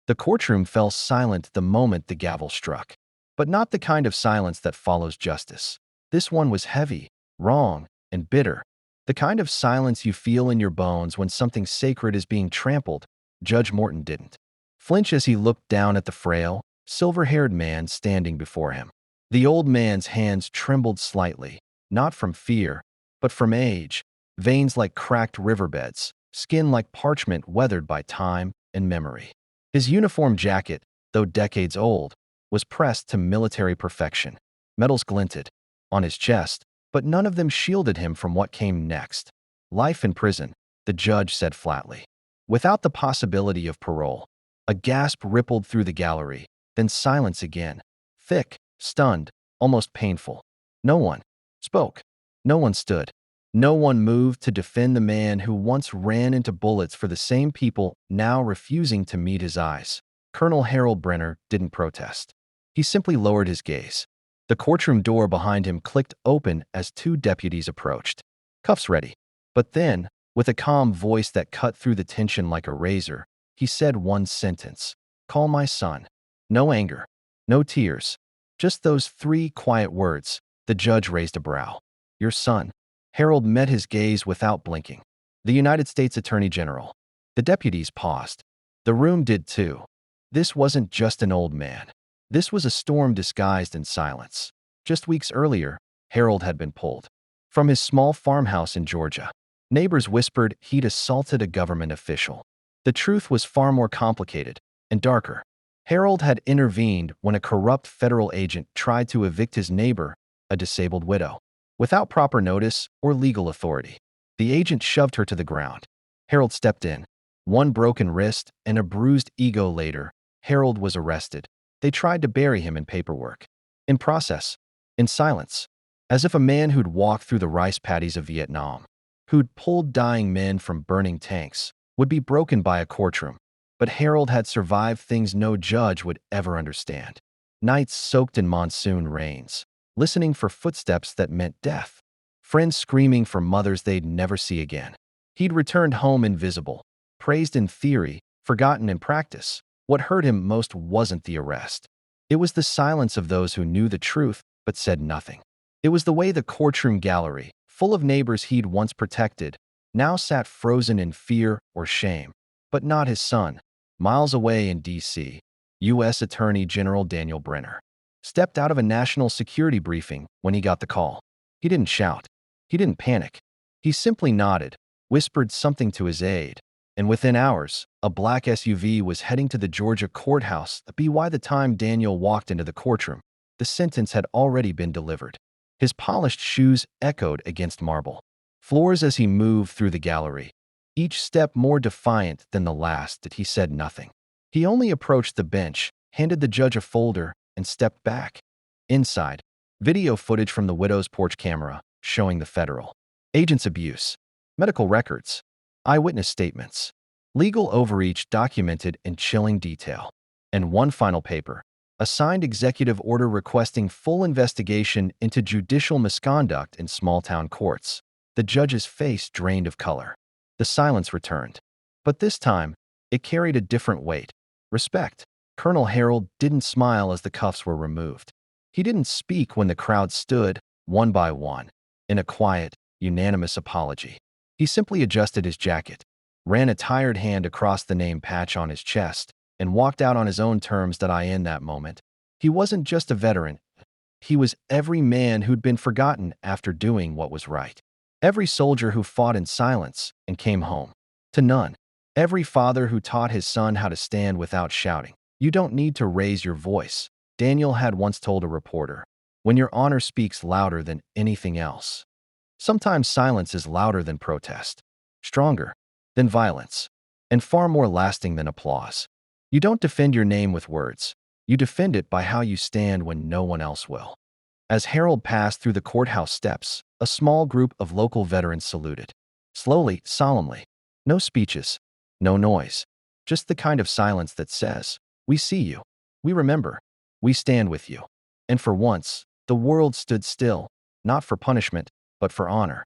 The courtroom fell silent the moment the gavel struck. But not the kind of silence that follows justice. This one was heavy, wrong, and bitter. The kind of silence you feel in your bones when something sacred is being trampled. Judge Morton didn't flinch as he looked down at the frail, silver-haired man standing before him. The old man's hands trembled slightly, not from fear, but from age, veins like cracked riverbeds, skin like parchment weathered by time and memory. His uniform jacket, though decades old, was pressed to military perfection. Medals glinted on his chest, but none of them shielded him from what came next. Life in prison, the judge said flatly, without the possibility of parole. A gasp rippled through the gallery, then silence again, thick, stunned, almost painful. No one spoke. No one stood. No one moved to defend the man who once ran into bullets for the same people now refusing to meet his eyes. Colonel Harold Brenner didn't protest. He simply lowered his gaze. The courtroom door behind him clicked open as two deputies approached. Cuffs ready. But then, with a calm voice that cut through the tension like a razor, he said one sentence. "Call my son." No anger. No tears. Just those three quiet words. The judge raised a brow. "Your son." Harold met his gaze without blinking. "The United States Attorney General." The deputies paused. The room did too. This wasn't just an old man. This was a storm disguised in silence. Just weeks earlier, Harold had been pulled from his small farmhouse in Georgia. Neighbors whispered he'd assaulted a government official. The truth was far more complicated and darker. Harold had intervened when a corrupt federal agent tried to evict his neighbor, a disabled widow, without proper notice or legal authority. The agent shoved her to the ground. Harold stepped in. One broken wrist and a bruised ego later, Harold was arrested. They tried to bury him in paperwork. In process, in silence, as if a man who'd walked through the rice paddies of Vietnam, who'd pulled dying men from burning tanks, would be broken by a courtroom. But Harold had survived things no judge would ever understand. Nights soaked in monsoon rains, listening for footsteps that meant death. Friends screaming for mothers they'd never see again. He'd returned home invisible, praised in theory, forgotten in practice. What hurt him most wasn't the arrest. It was the silence of those who knew the truth but said nothing. It was the way the courtroom gallery, full of neighbors he'd once protected, now sat frozen in fear or shame. But not his son. Miles away in D.C., U.S. Attorney General Daniel Brenner stepped out of a national security briefing when he got the call. He didn't shout. He didn't panic. He simply nodded, whispered something to his aide, and within hours, a black SUV was heading to the Georgia courthouse. By the time Daniel walked into the courtroom, the sentence had already been delivered. His polished shoes echoed against marble floors as he moved through the gallery, each step more defiant than the last. He said nothing. He only approached the bench, handed the judge a folder, and stepped back. Inside, video footage from the widow's porch camera showing the federal agent's abuse, medical records, eyewitness statements, legal overreach documented in chilling detail, and one final paper, a signed executive order requesting full investigation into judicial misconduct in small-town courts. The judge's face drained of color. The silence returned. But this time, it carried a different weight. Respect. Colonel Harold didn't smile as the cuffs were removed. He didn't speak when the crowd stood, one by one, in a quiet, unanimous apology. He simply adjusted his jacket, ran a tired hand across the name patch on his chest, and walked out on his own terms. In that moment, he wasn't just a veteran. He was every man who'd been forgotten after doing what was right. Every soldier who fought in silence and came home to none. Every father who taught his son how to stand without shouting. "You don't need to raise your voice," Daniel had once told a reporter, "when your honor speaks louder than anything else." Sometimes silence is louder than protest, stronger than violence, and far more lasting than applause. You don't defend your name with words. You defend it by how you stand when no one else will. As Harold passed through the courthouse steps, a small group of local veterans saluted. Slowly, solemnly. No speeches, no noise. Just the kind of silence that says, "We see you. We remember. We stand with you." And for once, the world stood still, not for punishment, but for honor.